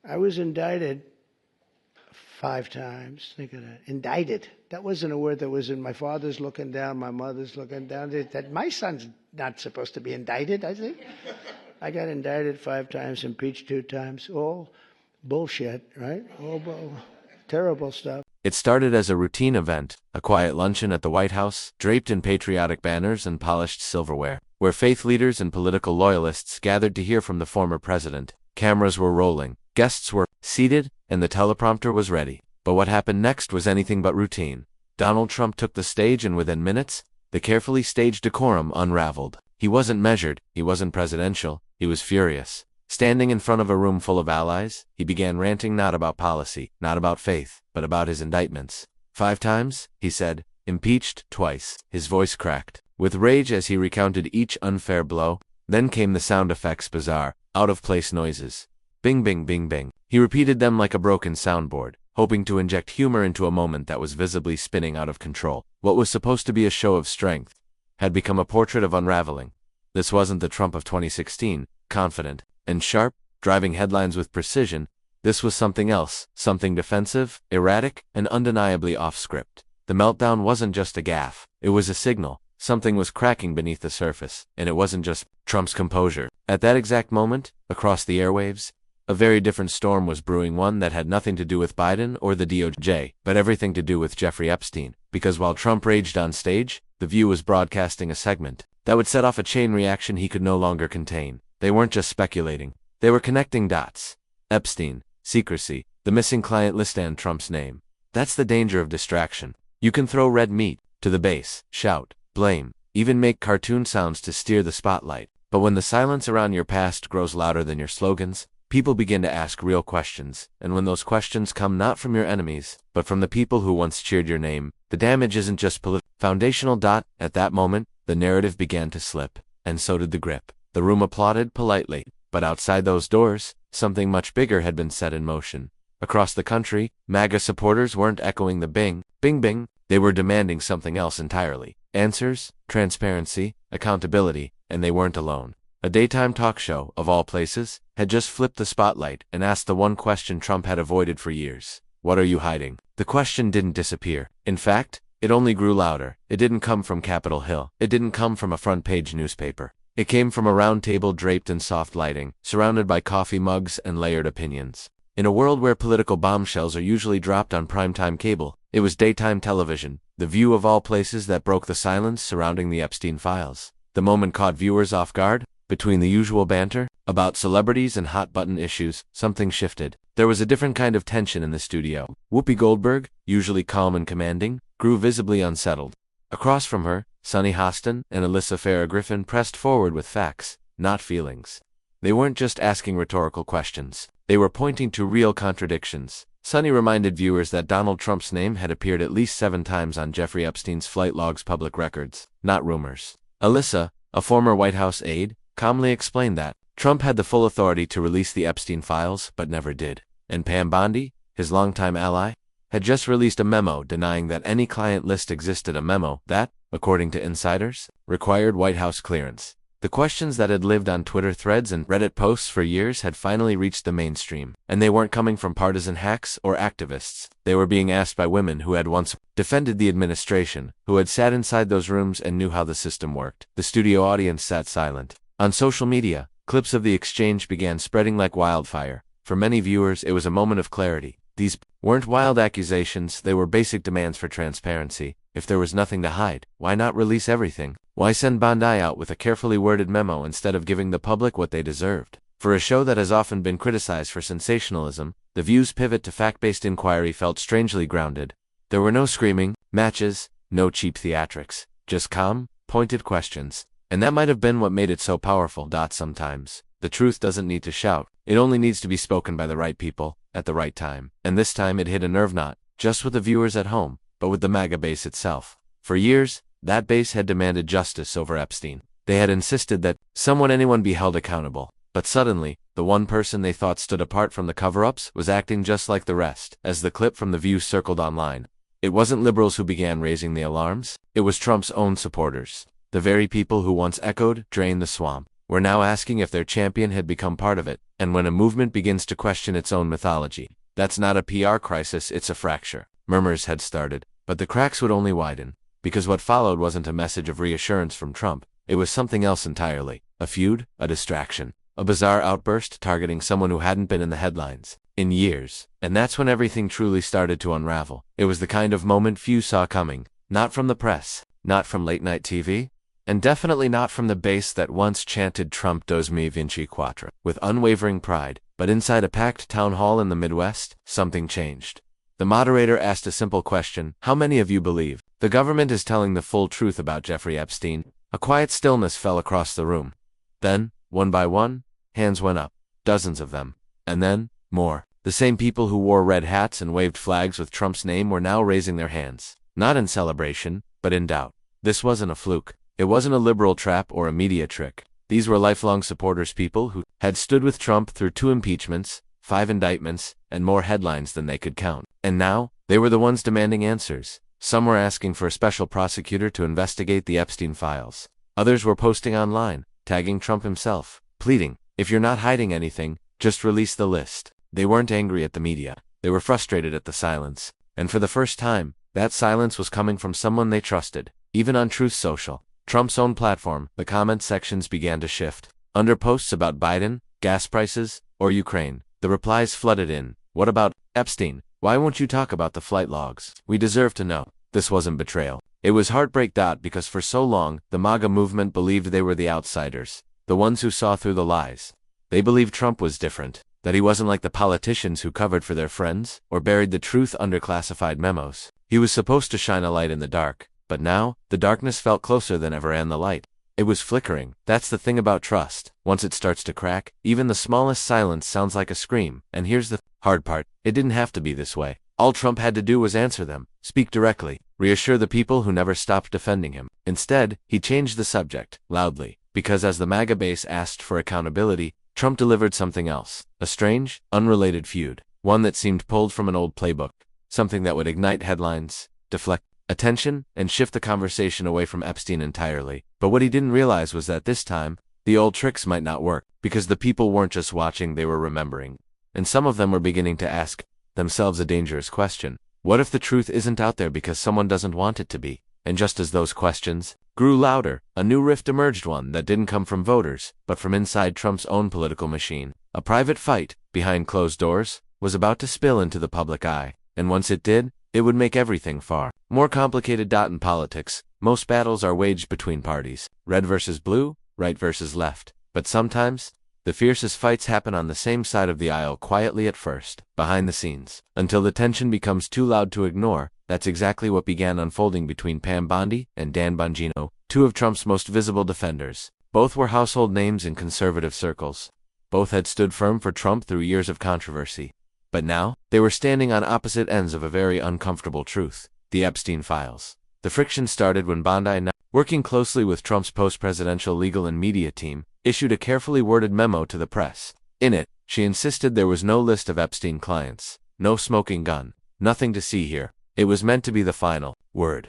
I was indicted 5 times. Think of that. Indicted. That wasn't a word that was in my father's looking down, my mother's looking down. That my son's not supposed to be indicted, I think. I got indicted 5 times, impeached 2 times. All bullshit, right? Terrible stuff. It started as a routine event, a quiet luncheon at the White House, draped in patriotic banners and polished silverware, where faith leaders and political loyalists gathered to hear from the former president. Cameras were rolling, guests were seated, and the teleprompter was ready. But what happened next was anything but routine. Donald Trump took the stage, and within minutes, the carefully staged decorum unraveled. He wasn't measured, he wasn't presidential, he was furious. Standing in front of a room full of allies, he began ranting not about policy, not about faith, but about his indictments. 5 times, he said, impeached twice. His voice cracked with rage as he recounted each unfair blow. Then came the sound effects, bizarre, out-of-place noises. Bing, bing, bing, bing. He repeated them like a broken soundboard, hoping to inject humor into a moment that was visibly spinning out of control. What was supposed to be a show of strength had become a portrait of unraveling. This wasn't the Trump of 2016, confident and sharp, driving headlines with precision. This was something else, something defensive, erratic, and undeniably off-script. The meltdown wasn't just a gaffe, it was a signal. Something was cracking beneath the surface, and it wasn't just Trump's composure. At that exact moment, across the airwaves, a very different storm was brewing, one that had nothing to do with Biden or the DOJ, but everything to do with Jeffrey Epstein. Because while Trump raged on stage, The View was broadcasting a segment that would set off a chain reaction he could no longer contain. They weren't just speculating, they were connecting dots. Epstein, secrecy, the missing client list, and Trump's name. That's the danger of distraction. You can throw red meat to the base, shout, blame, even make cartoon sounds to steer the spotlight. But when the silence around your past grows louder than your slogans, people begin to ask real questions. And when those questions come not from your enemies, but from the people who once cheered your name, the damage isn't just foundational. At that moment, the narrative began to slip, and so did the grip. The room applauded politely, but outside those doors, something much bigger had been set in motion. Across the country, MAGA supporters weren't echoing the bing, bing, bing. They were demanding something else entirely. Answers, transparency, accountability, and they weren't alone. A daytime talk show, of all places, had just flipped the spotlight and asked the one question Trump had avoided for years. What are you hiding? The question didn't disappear. In fact, it only grew louder. It didn't come from Capitol Hill. It didn't come from a front-page newspaper. It came from a round table draped in soft lighting, surrounded by coffee mugs and layered opinions. In a world where political bombshells are usually dropped on primetime cable, it was daytime television, The View of all places, that broke the silence surrounding the Epstein files. The moment caught viewers off guard. Between the usual banter about celebrities and hot-button issues, something shifted. There was a different kind of tension in the studio. Whoopi Goldberg, usually calm and commanding, grew visibly unsettled. Across from her, Sunny Hostin and Alyssa Farah Griffin pressed forward with facts, not feelings. They weren't just asking rhetorical questions. They were pointing to real contradictions. Sunny reminded viewers that Donald Trump's name had appeared at least 7 times on Jeffrey Epstein's flight logs, public records, not rumors. Alyssa, a former White House aide, calmly explained that Trump had the full authority to release the Epstein files, but never did. And Pam Bondi, his longtime ally, had just released a memo denying that any client list existed, a memo that, according to insiders, required White House clearance. The questions that had lived on Twitter threads and Reddit posts for years had finally reached the mainstream, and they weren't coming from partisan hacks or activists. They were being asked by women who had once defended the administration, who had sat inside those rooms and knew how the system worked. The studio audience sat silent. On social media, clips of the exchange began spreading like wildfire. For many viewers, it was a moment of clarity. These weren't wild accusations, they were basic demands for transparency. If there was nothing to hide, why not release everything? Why send Bondi out with a carefully worded memo instead of giving the public what they deserved? For a show that has often been criticized for sensationalism, The View's pivot to fact-based inquiry felt strangely grounded. There were no screaming matches, no cheap theatrics, just calm, pointed questions. And that might have been what made it so powerful. Sometimes, the truth doesn't need to shout. It only needs to be spoken by the right people, at the right time. And this time it hit a nerve knot, just with the viewers at home, but with the MAGA base itself. For years, that base had demanded justice over Epstein. They had insisted that anyone be held accountable. But suddenly, the one person they thought stood apart from the cover-ups was acting just like the rest. As the clip from The View circled online, it wasn't liberals who began raising the alarms, it was Trump's own supporters. The very people who once echoed, "drain the swamp." were now asking if their champion had become part of it, and when a movement begins to question its own mythology, that's not a PR crisis, it's a fracture. Murmurs had started, but the cracks would only widen, because what followed wasn't a message of reassurance from Trump, it was something else entirely. A feud, a distraction, a bizarre outburst targeting someone who hadn't been in the headlines in years. And that's when everything truly started to unravel. It was the kind of moment few saw coming, not from the press, not from late-night TV, and definitely not from the base that once chanted Trump dos mi vinci quattro with unwavering pride. But inside a packed town hall in the Midwest, something changed. The moderator asked a simple question: how many of you believe the government is telling the full truth about Jeffrey Epstein? A quiet stillness fell across the room. Then, one by one, hands went up, dozens of them, and then, more. The same people who wore red hats and waved flags with Trump's name were now raising their hands, not in celebration, but in doubt. This wasn't a fluke. It wasn't a liberal trap or a media trick. These were lifelong supporters, people who had stood with Trump through 2 impeachments, 5 indictments, and more headlines than they could count. And now, they were the ones demanding answers. Some were asking for a special prosecutor to investigate the Epstein files. Others were posting online, tagging Trump himself, pleading, if you're not hiding anything, just release the list. They weren't angry at the media. They were frustrated at the silence. And for the first time, that silence was coming from someone they trusted. Even on Truth Social, Trump's own platform, the comment sections began to shift. Under posts about Biden, gas prices, or Ukraine, the replies flooded in. What about Epstein? Why won't you talk about the flight logs? We deserve to know. This wasn't betrayal. It was heartbreak. Because for so long, the MAGA movement believed they were the outsiders, the ones who saw through the lies. They believed Trump was different, that he wasn't like the politicians who covered for their friends or buried the truth under classified memos. He was supposed to shine a light in the dark, but now, the darkness felt closer than ever, and the light, it was flickering. That's the thing about trust. Once it starts to crack, even the smallest silence sounds like a scream. And here's the hard part: it didn't have to be this way. All Trump had to do was answer them, speak directly, reassure the people who never stopped defending him. Instead, he changed the subject, loudly, because as the MAGA base asked for accountability, Trump delivered something else. A strange, unrelated feud. One that seemed pulled from an old playbook. Something that would ignite headlines, deflect attention, and shift the conversation away from Epstein entirely. But what he didn't realize was that this time, the old tricks might not work, because the people weren't just watching, they were remembering. And some of them were beginning to ask themselves a dangerous question. What if the truth isn't out there because someone doesn't want it to be? And just as those questions grew louder, a new rift emerged, one that didn't come from voters, but from inside Trump's own political machine. A private fight, behind closed doors, was about to spill into the public eye. And once it did, it would make everything far more complicated. In politics, most battles are waged between parties, red versus blue, right versus left. But sometimes, the fiercest fights happen on the same side of the aisle, quietly at first, behind the scenes, until the tension becomes too loud to ignore. That's exactly what began unfolding between Pam Bondi and Dan Bongino, 2 of Trump's most visible defenders. Both were household names in conservative circles. Both had stood firm for Trump through years of controversy. But now, they were standing on opposite ends of a very uncomfortable truth: the Epstein files. The friction started when Bondi, now working closely with Trump's post-presidential legal and media team, issued a carefully worded memo to the press. In it, she insisted there was no list of Epstein clients, no smoking gun, nothing to see here. It was meant to be the final word.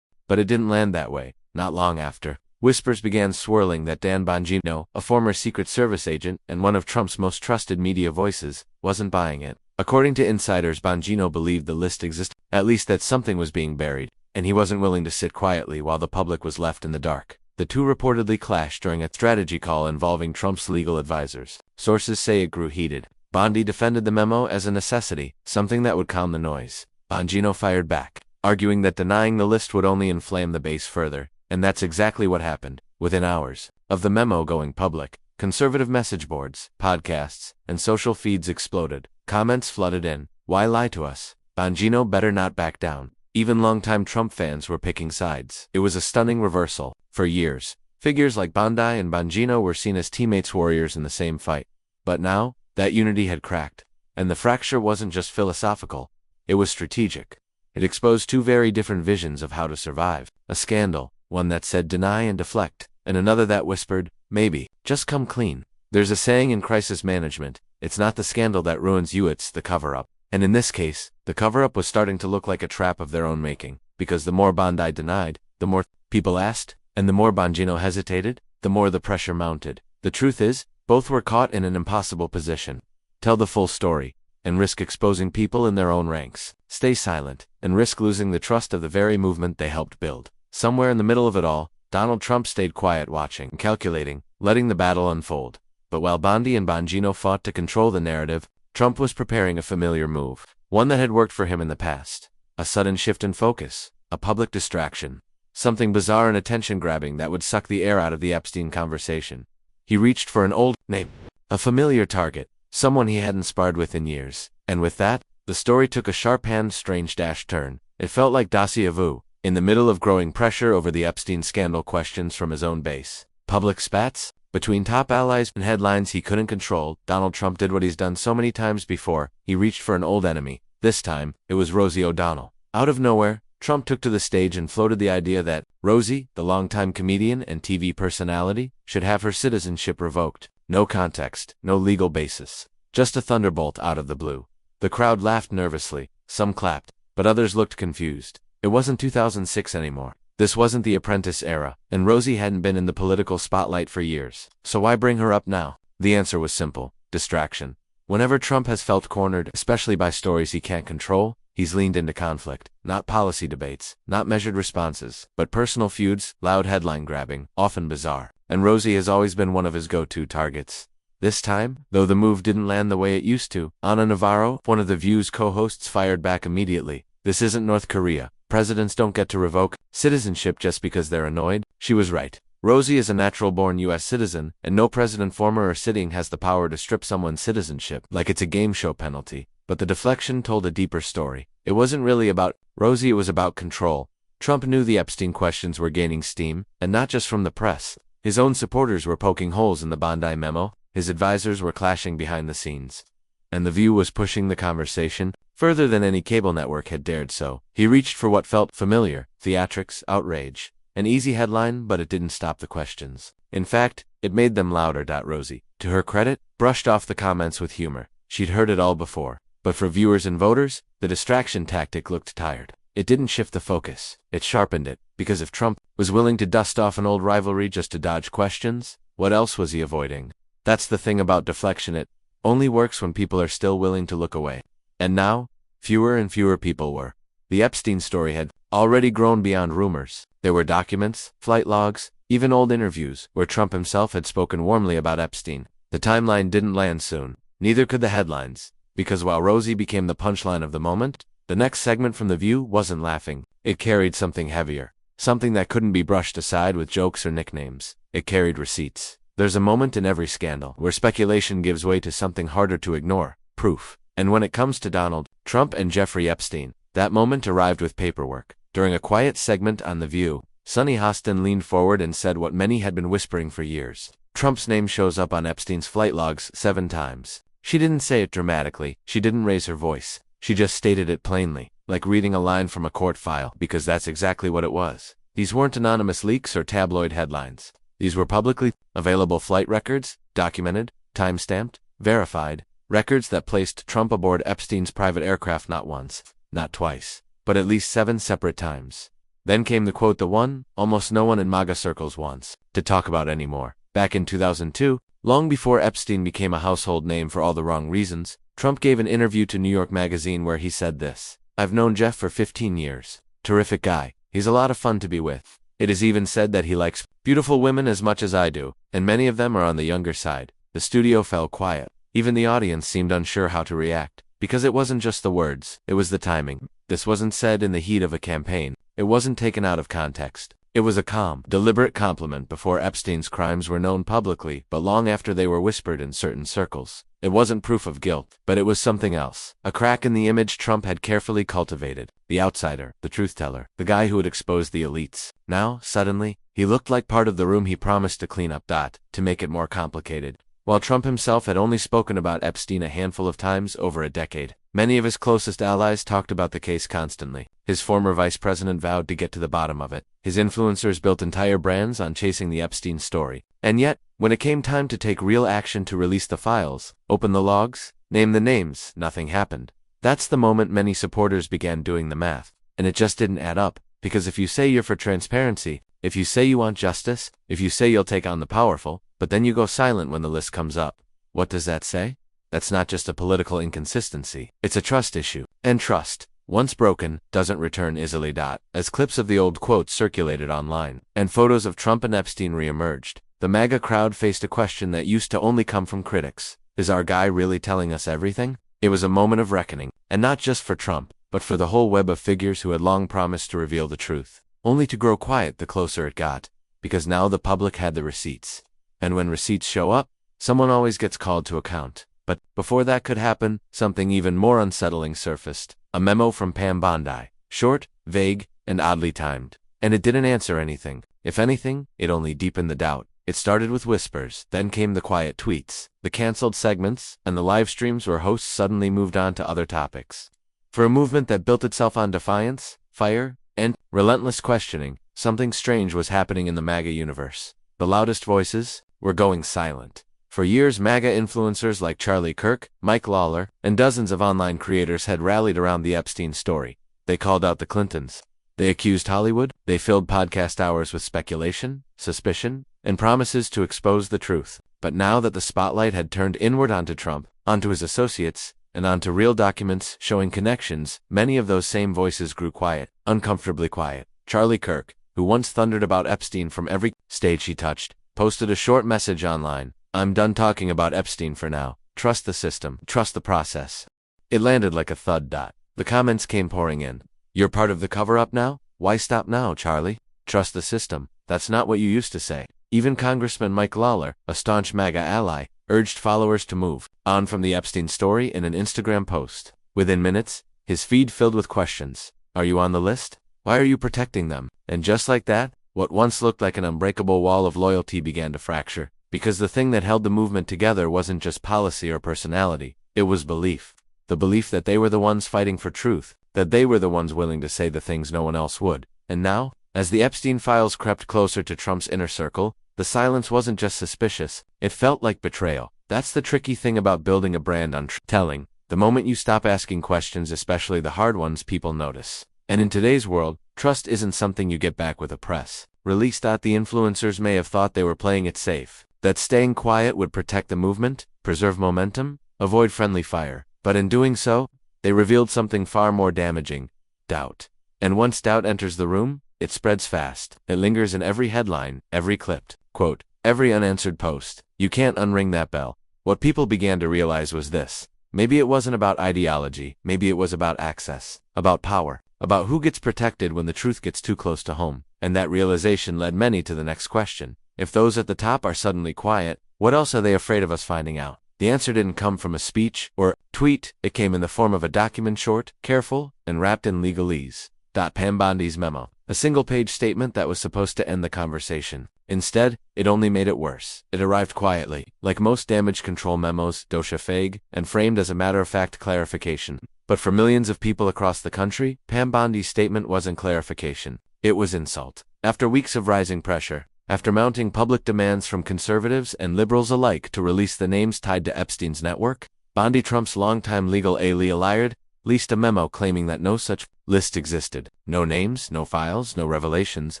But it didn't land that way. Not long after, whispers began swirling that Dan Bongino, a former Secret Service agent and one of Trump's most trusted media voices, wasn't buying it. According to insiders, Bongino believed the list existed, at least that something was being buried, and he wasn't willing to sit quietly while the public was left in the dark. The two reportedly clashed during a strategy call involving Trump's legal advisors. Sources say it grew heated. Bondi defended the memo as a necessity, something that would calm the noise. Bongino fired back, arguing that denying the list would only inflame the base further, and that's exactly what happened. Within hours of the memo going public, conservative message boards, podcasts, and social feeds exploded. Comments flooded in. Why lie to us? Bongino better not back down. Even longtime Trump fans were picking sides. It was a stunning reversal. For years, figures like Bondi and Bongino were seen as teammates, warriors in the same fight. But now, that unity had cracked. And the fracture wasn't just philosophical, it was strategic. It exposed 2 very different visions of how to survive. A scandal, one that said deny and deflect, and another that whispered, maybe, just come clean. There's a saying in crisis management: it's not the scandal that ruins you, it's the cover-up. And in this case, the cover-up was starting to look like a trap of their own making, because the more Bondi denied, the more people asked, and the more Bongino hesitated, the more the pressure mounted. The truth is, both were caught in an impossible position. Tell the full story, and risk exposing people in their own ranks. Stay silent, and risk losing the trust of the very movement they helped build. Somewhere in the middle of it all, Donald Trump stayed quiet, watching, calculating, letting the battle unfold. But while Bondi and Bongino fought to control the narrative, Trump was preparing a familiar move, one that had worked for him in the past. A sudden shift in focus, a public distraction, something bizarre and attention-grabbing that would suck the air out of the Epstein conversation. He reached for an old name, a familiar target, someone he hadn't sparred with in years. And with that, the story took a sharp-hand, strange turn. It felt like dossier vu, in the middle of growing pressure over the Epstein scandal questions from his own base. Public spats? Between top allies and headlines he couldn't control, Donald Trump did what he's done so many times before. He reached for an old enemy. This time, it was Rosie O'Donnell. Out of nowhere, Trump took to the stage and floated the idea that Rosie, the longtime comedian and TV personality, should have her citizenship revoked. No context, no legal basis. Just a thunderbolt out of the blue. The crowd laughed nervously, some clapped, but others looked confused. It wasn't 2006 anymore. This wasn't the Apprentice era, and Rosie hadn't been in the political spotlight for years. So why bring her up now? The answer was simple: distraction. Whenever Trump has felt cornered, especially by stories he can't control, he's leaned into conflict. Not policy debates, not measured responses, but personal feuds, loud headline grabbing, often bizarre. And Rosie has always been one of his go-to targets. This time, though the move didn't land the way it used to, Ana Navarro, one of The View's co-hosts, fired back immediately. This isn't North Korea. Presidents don't get to revoke citizenship just because they're annoyed. She was right. Rosie is a natural-born U.S. citizen, and no president, former or sitting, has the power to strip someone's citizenship like it's a game show penalty. But the deflection told a deeper story. It wasn't really about Rosie, it was about control. Trump knew the Epstein questions were gaining steam, and not just from the press. His own supporters were poking holes in the Bondi memo, his advisors were clashing behind the scenes. And The View was pushing the conversation further than any cable network had dared so. He reached for what felt familiar: theatrics, outrage. An easy headline, but it didn't stop the questions. In fact, it made them louder. Rosie, to her credit, brushed off the comments with humor. She'd heard it all before. But for viewers and voters, the distraction tactic looked tired. It didn't shift the focus. It sharpened it. Because if Trump was willing to dust off an old rivalry just to dodge questions, what else was he avoiding? That's the thing about deflection. It only works when people are still willing to look away. And now, fewer and fewer people were. The Epstein story had already grown beyond rumors. There were documents, flight logs, even old interviews where Trump himself had spoken warmly about Epstein. The timeline didn't land soon. Neither could the headlines. Because while Rosie became the punchline of the moment, the next segment from The View wasn't laughing. It carried something heavier. Something that couldn't be brushed aside with jokes or nicknames. It carried receipts. There's a moment in every scandal where speculation gives way to something harder to ignore: proof. And when it comes to Donald Trump and Jeffrey Epstein, that moment arrived with paperwork. During a quiet segment on The View, Sunny Hostin leaned forward and said what many had been whispering for years. Trump's name shows up on Epstein's flight logs 7 times. She didn't say it dramatically. She didn't raise her voice. She just stated it plainly, like reading a line from a court file, because that's exactly what it was. These weren't anonymous leaks or tabloid headlines. These were publicly available flight records, documented, time-stamped, verified, records that placed Trump aboard Epstein's private aircraft not once, not twice, but at least 7 separate times. Then came the quote, the one almost no one in MAGA circles wants to talk about anymore. Back in 2002, long before Epstein became a household name for all the wrong reasons, Trump gave an interview to New York Magazine where he said this: "I've known Jeff for 15 years. Terrific guy. He's a lot of fun to be with. It is even said that he likes beautiful women as much as I do, and many of them are on the younger side." The studio fell quiet. Even the audience seemed unsure how to react, because it wasn't just the words, it was the timing. This wasn't said in the heat of a campaign. It wasn't taken out of context. It was a calm, deliberate compliment before Epstein's crimes were known publicly, but long after they were whispered in certain circles. It wasn't proof of guilt, but it was something else. A crack in the image Trump had carefully cultivated. The outsider, the truth-teller, the guy who would expose the elites. Now, suddenly, he looked like part of the room he promised to clean up. To make it more complicated, while Trump himself had only spoken about Epstein a handful of times over a decade, many of his closest allies talked about the case constantly. His former vice president vowed to get to the bottom of it. His influencers built entire brands on chasing the Epstein story. And yet, when it came time to take real action to release the files, open the logs, name the names, nothing happened. That's the moment many supporters began doing the math. And it just didn't add up. Because if you say you're for transparency, if you say you want justice, if you say you'll take on the powerful, But then you go silent when the list comes up. What does that say? That's not just a political inconsistency. It's a trust issue. And trust, once broken, doesn't return easily. As clips of the old quotes circulated online, and photos of Trump and Epstein re-emerged, the MAGA crowd faced a question that used to only come from critics. Is our guy really telling us everything? It was a moment of reckoning, and not just for Trump, but for the whole web of figures who had long promised to reveal the truth, only to grow quiet the closer it got, because now the public had the receipts. And when receipts show up, someone always gets called to account. But before that could happen, something even more unsettling surfaced. A memo from Pam Bondi. Short, vague, and oddly timed. And it didn't answer anything. If anything, it only deepened the doubt. It started with whispers, then came the quiet tweets, the canceled segments, and the live streams where hosts suddenly moved on to other topics. For a movement that built itself on defiance, fire, and relentless questioning, something strange was happening in the MAGA universe. The loudest voices were going silent. For years, MAGA influencers like Charlie Kirk, Mike Lawler, and dozens of online creators had rallied around the Epstein story. They called out the Clintons. They accused Hollywood. They filled podcast hours with speculation, suspicion, and promises to expose the truth. But now that the spotlight had turned inward onto Trump, onto his associates, and onto real documents showing connections, many of those same voices grew quiet, uncomfortably quiet. Charlie Kirk, who once thundered about Epstein from every stage he touched, posted a short message online. I'm done talking about Epstein for now. Trust the system. Trust the process. It landed like a thud. The comments came pouring in. You're part of the cover-up now? Why stop now, Charlie? Trust the system. That's not what you used to say. Even Congressman Mike Lawler, a staunch MAGA ally, urged followers to move on from the Epstein story in an Instagram post. Within minutes, his feed filled with questions. Are you on the list? Why are you protecting them? And just like that, what once looked like an unbreakable wall of loyalty began to fracture. Because the thing that held the movement together wasn't just policy or personality, it was belief. The belief that they were the ones fighting for truth, that they were the ones willing to say the things no one else would. And now, as the Epstein files crept closer to Trump's inner circle, the silence wasn't just suspicious, it felt like betrayal. That's the tricky thing about building a brand on telling. The moment you stop asking questions, especially the hard ones, people notice. And in today's world, trust isn't something you get back with a press release. The influencers may have thought they were playing it safe, that staying quiet would protect the movement, preserve momentum, avoid friendly fire. But in doing so, they revealed something far more damaging: doubt. And once doubt enters the room, it spreads fast. It lingers in every headline, every clipped quote, every unanswered post. You can't unring that bell. What people began to realize was this. Maybe it wasn't about ideology, maybe it was about access, about power, about who gets protected when the truth gets too close to home. And that realization led many to the next question. If those at the top are suddenly quiet, what else are they afraid of us finding out? The answer didn't come from a speech or tweet. It came in the form of a document, short, careful, and wrapped in legalese. Pam Bondi's memo. A single-page statement that was supposed to end the conversation. Instead, it only made it worse. It arrived quietly, like most damage control memos, dosha fag, and framed as a matter-of-fact clarification. But for millions of people across the country, Pam Bondi's statement wasn't clarification. It was insult. After weeks of rising pressure, after mounting public demands from conservatives and liberals alike to release the names tied to Epstein's network, Bondi Trump's longtime legal aide Leah Lyard released a memo claiming that no such list existed. No names, no files, no revelations.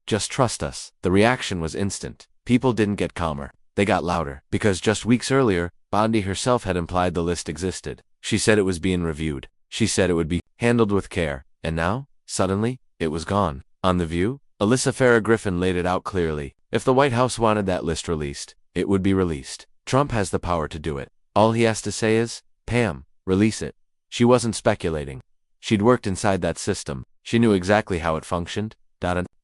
Just trust us. The reaction was instant. People didn't get calmer. They got louder. Because just weeks earlier, Bondi herself had implied the list existed. She said it was being reviewed. She said it would be handled with care. And now, suddenly, it was gone. On The View, Alyssa Farah Griffin laid it out clearly. If the White House wanted that list released, it would be released. Trump has the power to do it. All he has to say is, Pam, release it. She wasn't speculating. She'd worked inside that system. She knew exactly how it functioned.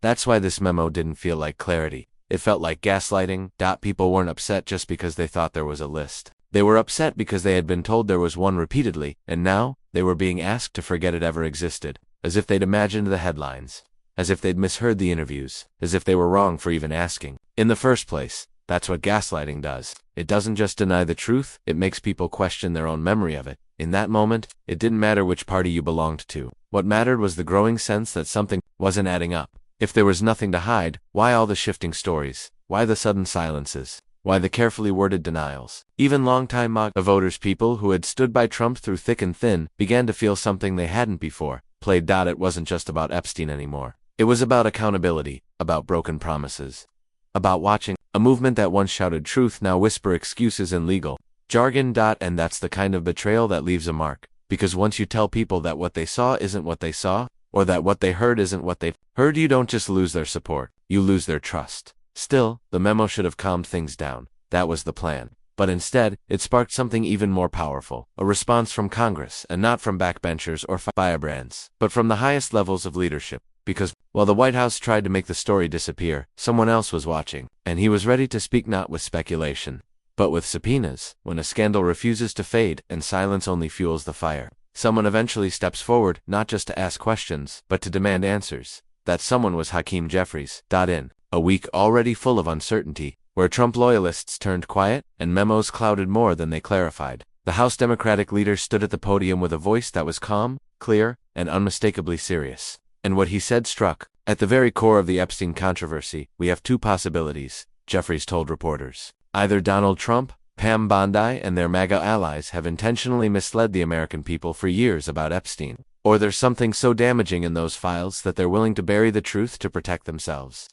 That's why this memo didn't feel like clarity. It felt like gaslighting. People weren't upset just because they thought there was a list. They were upset because they had been told there was one repeatedly, and now they were being asked to forget it ever existed. As if they'd imagined the headlines. As if they'd misheard the interviews. As if they were wrong for even asking. In the first place, that's what gaslighting does. It doesn't just deny the truth, it makes people question their own memory of it. In that moment, it didn't matter which party you belonged to. What mattered was the growing sense that something wasn't adding up. If there was nothing to hide, why all the shifting stories? Why the sudden silences? Why the carefully worded denials? Even longtime MAGA voters, people who had stood by Trump through thick and thin, began to feel something they hadn't before. It wasn't just about Epstein anymore. It was about accountability, about broken promises, about watching A movement that once shouted truth now whisper excuses and legal jargon. And that's the kind of betrayal that leaves a mark. Because once you tell people that what they saw isn't what they saw, or that what they heard isn't what they heard, you don't just lose their support, you lose their trust. Still, the memo should have calmed things down. That was the plan. But instead, it sparked something even more powerful, a response from Congress, and not from backbenchers or firebrands, but from the highest levels of leadership. Because, while the White House tried to make the story disappear, someone else was watching, and he was ready to speak not with speculation, but with subpoenas. When a scandal refuses to fade and silence only fuels the fire, someone eventually steps forward, not just to ask questions, but to demand answers. That someone was Hakeem Jeffries. In a week already full of uncertainty, where Trump loyalists turned quiet and memos clouded more than they clarified, the House Democratic leader stood at the podium with a voice that was calm, clear, and unmistakably serious. And what he said struck. At the very core of the Epstein controversy, we have two possibilities, Jeffries told reporters. Either Donald Trump, Pam Bondi, and their MAGA allies have intentionally misled the American people for years about Epstein, or there's something so damaging in those files that they're willing to bury the truth to protect themselves.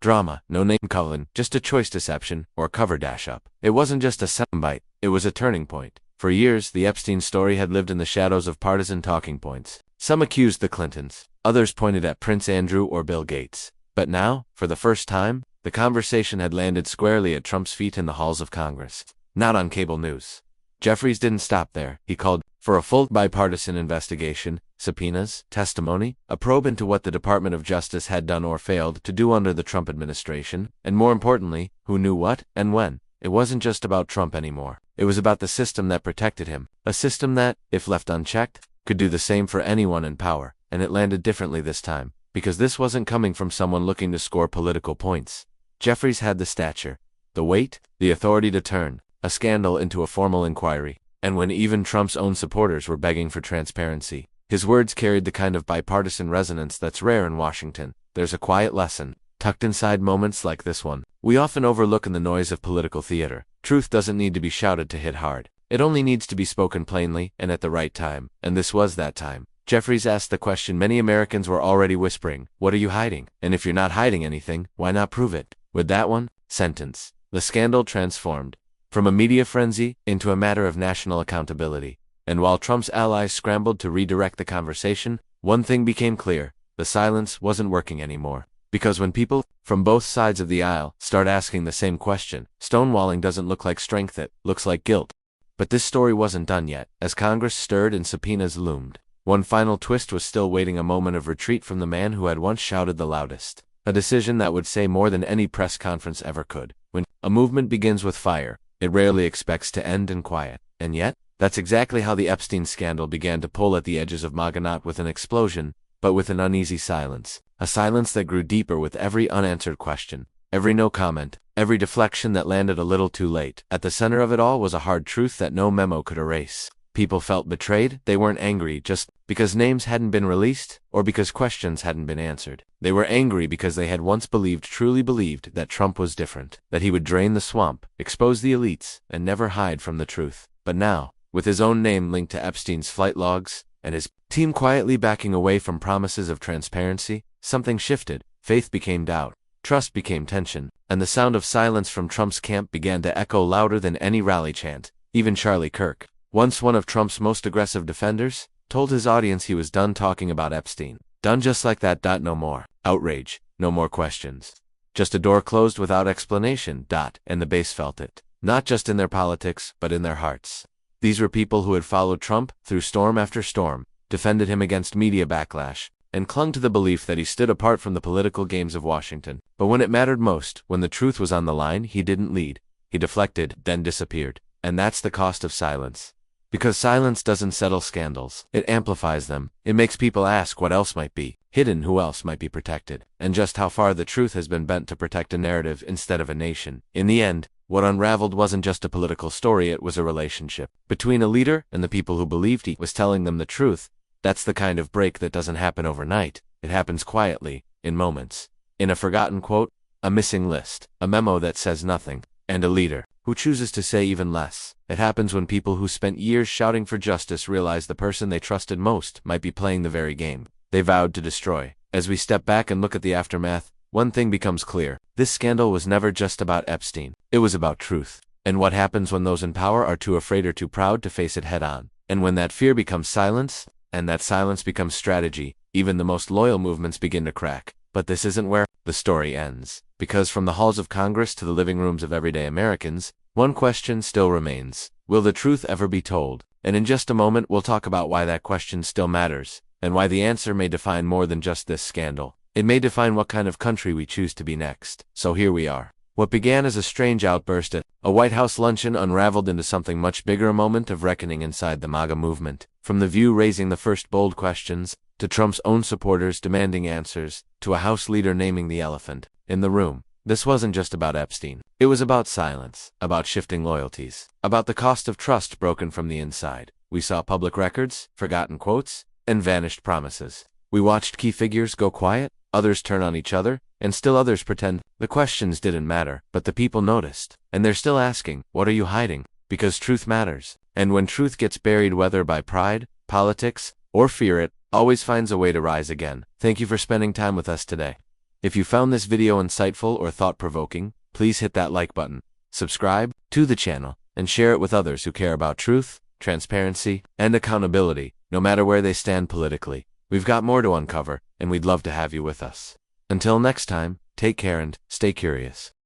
Drama, no name calling, just a choice deception, or cover dash-up. It wasn't just a soundbite, it was a turning point. For years, the Epstein story had lived in the shadows of partisan talking points. Some accused the Clintons, others pointed at Prince Andrew or Bill Gates. But now, for the first time, the conversation had landed squarely at Trump's feet in the halls of Congress. Not on cable news. Jeffries didn't stop there. He called for a full bipartisan investigation, subpoenas, testimony, a probe into what the Department of Justice had done or failed to do under the Trump administration, and more importantly, who knew what and when. It wasn't just about Trump anymore. It was about the system that protected him, a system that, if left unchecked, could do the same for anyone in power. And it landed differently this time, because this wasn't coming from someone looking to score political points. Jeffries had the stature, the weight, the authority to turn a scandal into a formal inquiry. And when even Trump's own supporters were begging for transparency, his words carried the kind of bipartisan resonance that's rare in Washington. There's a quiet lesson, tucked inside moments like this one, we often overlook in the noise of political theater. Truth doesn't need to be shouted to hit hard. It only needs to be spoken plainly and at the right time. And this was that time. Jeffries asked the question many Americans were already whispering, what are you hiding? And if you're not hiding anything, why not prove it? With that one sentence, the scandal transformed from a media frenzy into a matter of national accountability. And while Trump's allies scrambled to redirect the conversation, one thing became clear, the silence wasn't working anymore. Because when people, from both sides of the aisle, start asking the same question, stonewalling doesn't look like strength, it looks like guilt. But this story wasn't done yet. As Congress stirred and subpoenas loomed, one final twist was still waiting, a moment of retreat from the man who had once shouted the loudest. A decision that would say more than any press conference ever could. When a movement begins with fire, it rarely expects to end in quiet. And yet, that's exactly how the Epstein scandal began to pull at the edges of MAGA, not with an explosion, but with an uneasy silence. A silence that grew deeper with every unanswered question, every no comment, every deflection that landed a little too late. At the center of it all was a hard truth that no memo could erase. People felt betrayed. They weren't angry just because names hadn't been released or because questions hadn't been answered. They were angry because they had once believed, truly believed, that Trump was different, that he would drain the swamp, expose the elites, and never hide from the truth. But now, with his own name linked to Epstein's flight logs, and his team quietly backing away from promises of transparency, something shifted. Faith became doubt, trust became tension, and the sound of silence from Trump's camp began to echo louder than any rally chant. Even Charlie Kirk, once one of Trump's most aggressive defenders, told his audience he was done talking about Epstein. Done just like that. No more outrage, no more questions. Just a door closed without explanation. And the base felt it, not just in their politics, but in their hearts. These were people who had followed Trump through storm after storm, defended him against media backlash, and clung to the belief that he stood apart from the political games of Washington. But when it mattered most, when the truth was on the line, he didn't lead. He deflected, then disappeared. And that's the cost of silence. Because silence doesn't settle scandals, it amplifies them. It makes people ask what else might be hidden, who else might be protected, and just how far the truth has been bent to protect a narrative instead of a nation. In the end, what unraveled wasn't just a political story, it was a relationship between a leader and the people who believed he was telling them the truth. That's the kind of break that doesn't happen overnight. It happens quietly, in moments. In a forgotten quote, a missing list, a memo that says nothing, and a leader who chooses to say even less. It happens when people who spent years shouting for justice realize the person they trusted most might be playing the very game they vowed to destroy. As we step back and look at the aftermath, one thing becomes clear. This scandal was never just about Epstein. It was about truth. And what happens when those in power are too afraid or too proud to face it head on? And when that fear becomes silence, and that silence becomes strategy, even the most loyal movements begin to crack. But this isn't where the story ends. Because from the halls of Congress to the living rooms of everyday Americans, one question still remains. Will the truth ever be told? And in just a moment, we'll talk about why that question still matters, and why the answer may define more than just this scandal. It may define what kind of country we choose to be next. So here we are. What began as a strange outburst at a White House luncheon unraveled into something much bigger, a moment of reckoning inside the MAGA movement. From The View raising the first bold questions, to Trump's own supporters demanding answers, to a House leader naming the elephant in the room. This wasn't just about Epstein. It was about silence, about shifting loyalties, about the cost of trust broken from the inside. We saw public records, forgotten quotes, and vanished promises. We watched key figures go quiet, others turn on each other, and still others pretend the questions didn't matter, but the people noticed. And they're still asking, what are you hiding? Because truth matters. And when truth gets buried, whether by pride, politics, or fear, it always finds a way to rise again. Thank you for spending time with us today. If you found this video insightful or thought-provoking, please hit that like button, subscribe to the channel, and share it with others who care about truth, transparency, and accountability, no matter where they stand politically. We've got more to uncover, and we'd love to have you with us. Until next time, take care and stay curious.